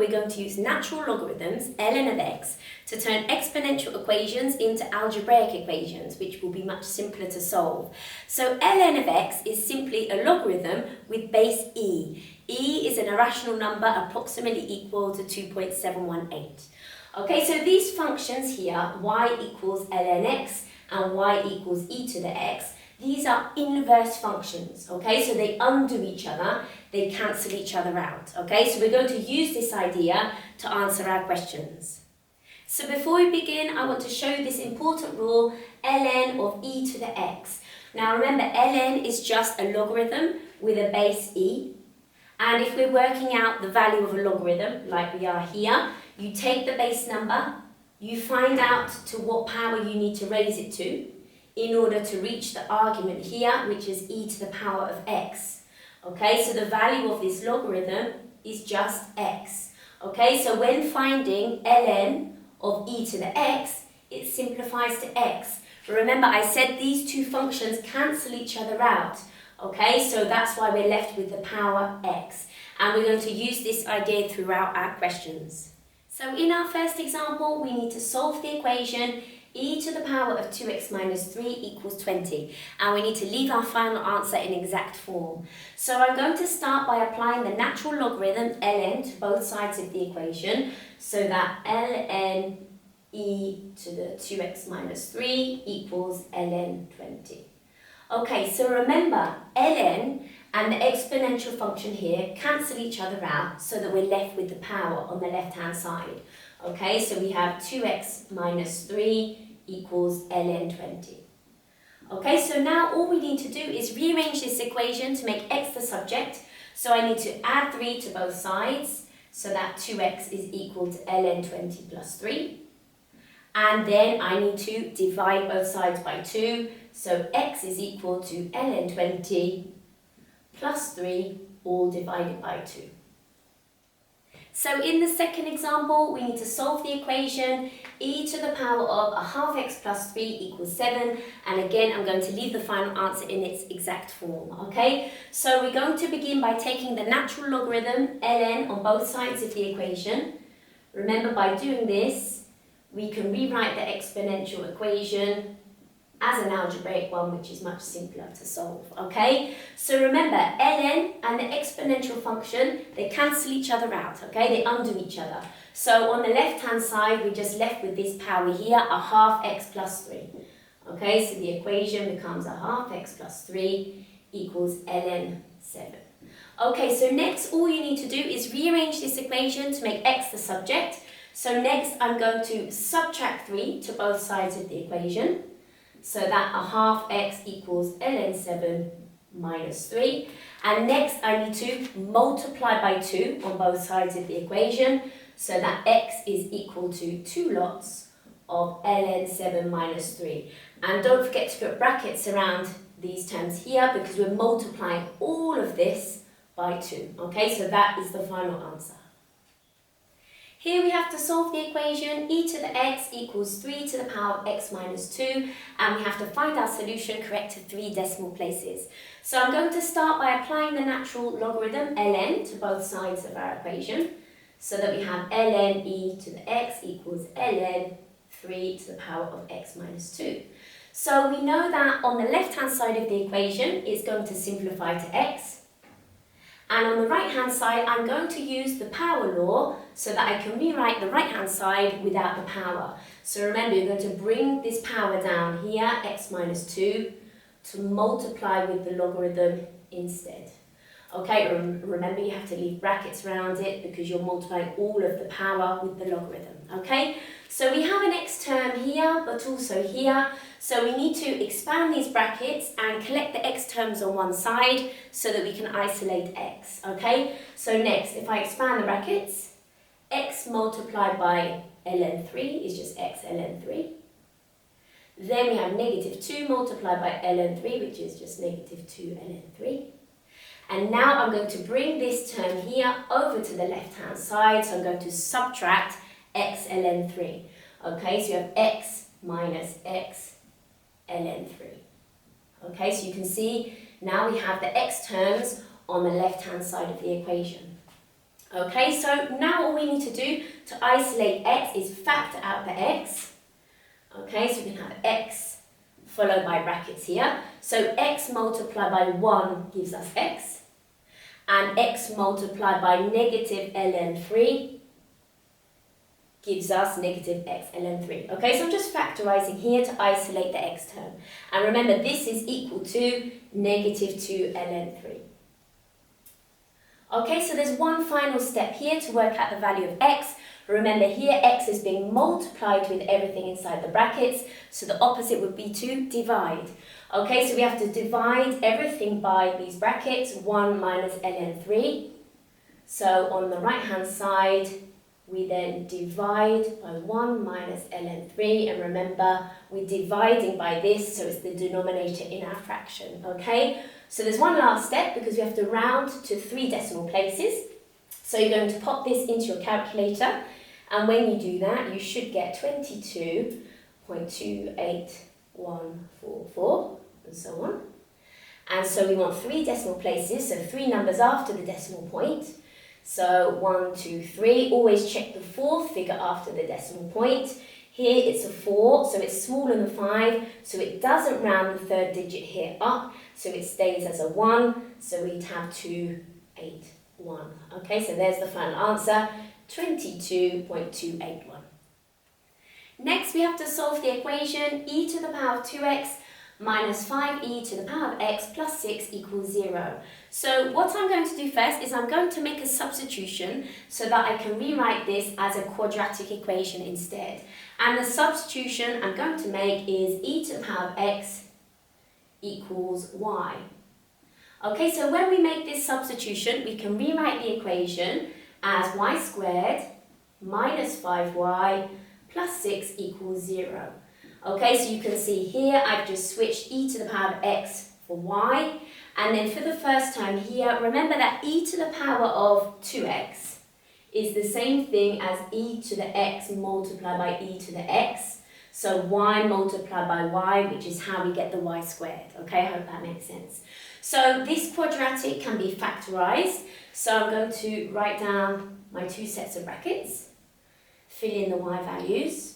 we're going to use natural logarithms, ln of x, to turn exponential equations into algebraic equations, which will be much simpler to solve. So ln of x is simply a logarithm with base e. E is an irrational number approximately equal to 2.718. Okay, so these functions here, y equals ln x and y equals e to the x, these are inverse functions, okay? So they undo each other, they cancel each other out, okay? So we're going to use this idea to answer our questions. So before we begin, I want to show you this important rule, ln of e to the x. Now remember, ln is just a logarithm with a base e. And if we're working out the value of a logarithm, like we are here, you take the base number, you find out to what power you need to raise it to, in order to reach the argument here, which is e to the power of x. Okay, so the value of this logarithm is just x. Okay, so when finding ln of e to the x, it simplifies to x. Remember, I said these two functions cancel each other out. Okay, so that's why we're left with the power x. And we're going to use this idea throughout our questions. So in our first example, we need to solve the equation e to the power of 2x minus 3 equals 20, and we need to leave our final answer in exact form. So I'm going to start by applying the natural logarithm ln to both sides of the equation, so that ln e to the 2x minus 3 equals ln 20. Okay, so remember, ln and the exponential function here cancel each other out so that we're left with the power on the left-hand side. Okay, so we have 2x minus 3 equals ln 20. Okay, so now all we need to do is rearrange this equation to make x the subject. So I need to add 3 to both sides, so that 2x is equal to ln 20 plus 3. And then I need to divide both sides by 2, so x is equal to ln 20 plus 3, all divided by 2. So in the second example, we need to solve the equation e to the power of a half x plus 3 equals 7. And again, I'm going to leave the final answer in its exact form, okay? So we're going to begin by taking the natural logarithm ln on both sides of the equation. Remember, by doing this, we can rewrite the exponential equation as an algebraic one, which is much simpler to solve, okay? So remember, ln and the exponential function, they cancel each other out, okay? They undo each other. So on the left-hand side, we're just left with this power here, a half x plus 3. Okay, so the equation becomes a half x plus 3 equals ln 7. Okay, so next, all you need to do is rearrange this equation to make x the subject. So next, I'm going to subtract 3 to both sides of the equation, so that a half x equals ln 7 minus 3. And next I need to multiply by 2 on both sides of the equation, so that x is equal to 2 lots of ln 7 minus 3. And don't forget to put brackets around these terms here, because we're multiplying all of this by 2. Okay, so that is the final answer. Here we have to solve the equation e to the x equals 3 to the power of x minus 2, and we have to find our solution correct to 3 decimal places. So I'm going to start by applying the natural logarithm ln to both sides of our equation, so that we have ln e to the x equals ln 3 to the power of x minus 2. So we know that on the left-hand side of the equation, it's going to simplify to x. And on the right-hand side, I'm going to use the power law so that I can rewrite the right-hand side without the power. So remember, you're going to bring this power down here, x minus 2, to multiply with the logarithm instead. Okay, remember you have to leave brackets around it because you're multiplying all of the power with the logarithm. Okay, so we have an x term here, but also here. So we need to expand these brackets and collect the x terms on one side so that we can isolate x. Okay, so next, if I expand the brackets, x multiplied by ln 3 is just x ln 3. Then we have negative 2 multiplied by ln 3, which is just negative 2 ln 3. And now I'm going to bring this term here over to the left-hand side, so I'm going to subtract x ln 3. Okay, so you have x minus x ln 3. Okay, so you can see now we have the x terms on the left-hand side of the equation. Okay, so now all we need to do to isolate x is factor out the x. Okay, so we can have x followed by brackets here. So x multiplied by 1 gives us x. And x multiplied by negative ln 3 gives us negative x ln 3. Okay, so I'm just factorising here to isolate the x term. And remember, this is equal to negative 2 ln 3. Okay, so there's one final step here to work out the value of x. Remember here, x is being multiplied with everything inside the brackets, so the opposite would be to divide. Okay, so we have to divide everything by these brackets, 1 minus ln 3. So on the right-hand side, we then divide by 1 minus ln 3, and remember, we're dividing by this, so it's the denominator in our fraction, okay? So there's one last step, because we have to round to 3 decimal places. So you're going to pop this into your calculator, and when you do that, you should get 22.28144, and so on. And so we want 3 decimal places, so 3 numbers after the decimal point. So 1, 2, 3, always check the 4th figure after the decimal point. Here it's a 4, so it's smaller than 5, so it doesn't round the 3rd digit here up, so it stays as a 1, so we'd have 281. Okay, so there's the final answer, 22.281. Next, we have to solve the equation e to the power of 2x minus 5e to the power of x plus 6 equals 0. So what I'm going to do first is I'm going to make a substitution so that I can rewrite this as a quadratic equation instead. And the substitution I'm going to make is e to the power of x equals y. Okay, so when we make this substitution, we can rewrite the equation as y squared minus 5y plus 6 equals 0. Okay, so you can see here I've just switched e to the power of x for y, and then for the first time here, remember that e to the power of 2x is the same thing as e to the x multiplied by e to the x. So y multiplied by y, which is how we get the y squared. Okay, I hope that makes sense. So this quadratic can be factorised. So I'm going to write down my 2 sets of brackets, fill in the y values.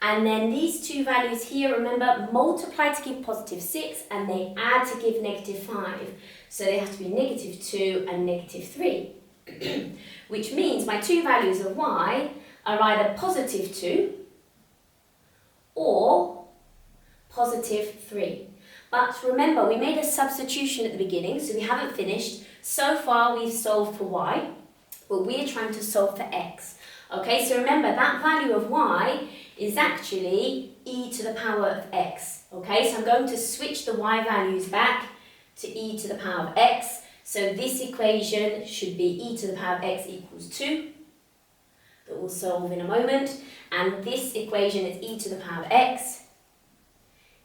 And then these 2 values here, remember, multiply to give positive 6 and they add to give negative 5. So they have to be negative 2 and negative 3. Which means my 2 values of y are either positive 2 or positive 3. But remember, we made a substitution at the beginning, so we haven't finished. So far we've solved for y, but we're trying to solve for x. Okay, so remember that value of y is actually e to the power of x. Okay, so I'm going to switch the y values back to e to the power of x. So this equation should be e to the power of x equals 2. That we'll solve in a moment. And this equation is e to the power of x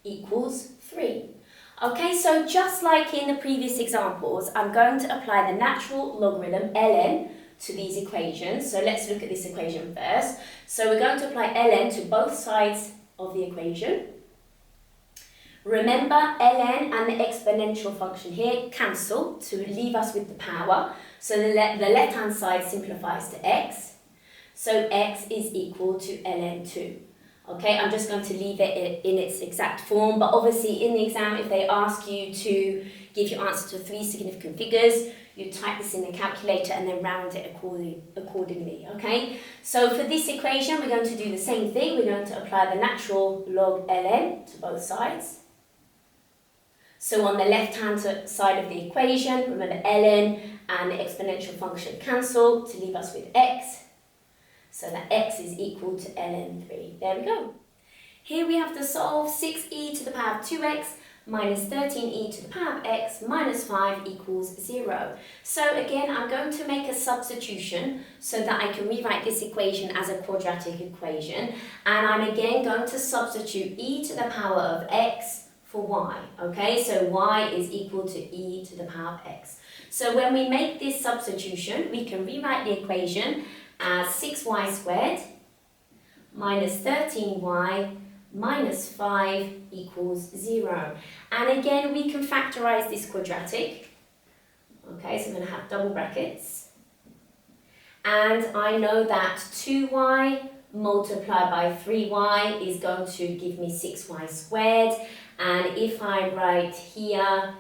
equals 3. Okay, so just like in the previous examples, I'm going to apply the natural logarithm ln to these equations. So let's look at this equation first. So we're going to apply ln to both sides of the equation. Remember, ln and the exponential function here cancel to leave us with the power. So the left-hand side simplifies to x. So x is equal to ln 2. Okay, I'm just going to leave it in its exact form, but obviously in the exam, if they ask you to give your answer to 3 significant figures, you type this in the calculator and then round it accordingly, okay? So for this equation, we're going to do the same thing. We're going to apply the natural log ln to both sides. So on the left-hand side of the equation, remember ln and the exponential function cancel to leave us with x. So that x is equal to ln 3. There we go. Here we have to solve 6e to the power of 2x minus 13e to the power of x minus 5 equals 0. So again, I'm going to make a substitution so that I can rewrite this equation as a quadratic equation. And I'm again going to substitute e to the power of x for y. Okay, so y is equal to e to the power of x. So when we make this substitution, we can rewrite the equation as 6y squared minus 13y minus 5 equals 0. And again, we can factorise this quadratic. Okay, so I'm going to have double brackets. and I know that 2y multiplied by 3y is going to give me 6y squared, and if I write here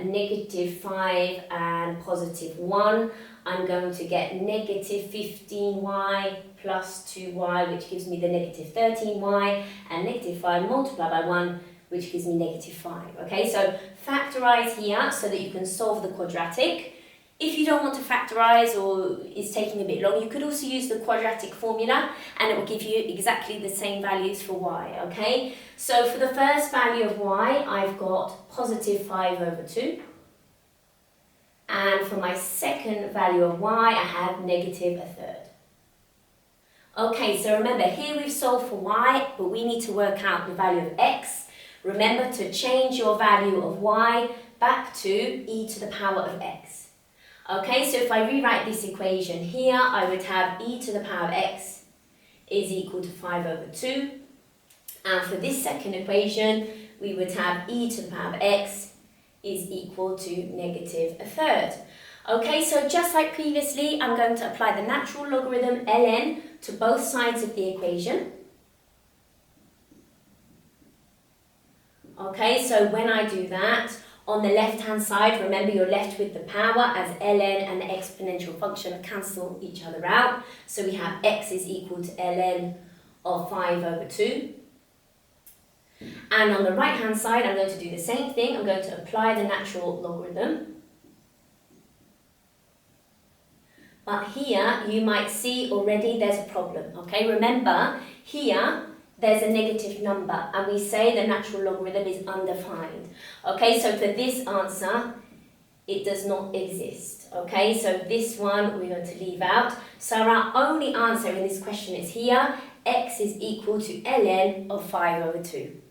negative 5 and positive 1, I'm going to get negative 15y plus 2y, which gives me the negative 13y, and negative 5 multiplied by 1, which gives me negative 5. Okay, so factorize here so that you can solve the quadratic. If you don't want to factorize or it's taking a bit long, you could also use the quadratic formula and it will give you exactly the same values for y, okay? So for the first value of y, I've got positive 5 over 2. And for my second value of y, I have negative 1/3. Okay, so remember, here we've solved for y, but we need to work out the value of x. Remember to change your value of y back to e to the power of x. Okay, so if I rewrite this equation here, I would have e to the power of x is equal to 5 over 2. And for this second equation, we would have e to the power of x is equal to negative 1/3. Okay, so just like previously, I'm going to apply the natural logarithm ln to both sides of the equation. Okay, so when I do that, on the left-hand side, remember you're left with the power as ln and the exponential function cancel each other out. So we have x is equal to ln of 5 over 2. And on the right-hand side, I'm going to do the same thing. I'm going to apply the natural logarithm. But here, you might see already there's a problem. Okay, remember, here, there's a negative number, and we say the natural logarithm is undefined. Okay, so for this answer, it does not exist. Okay, so this one we're going to leave out. So our only answer in this question is here, x is equal to ln of 5 over 2.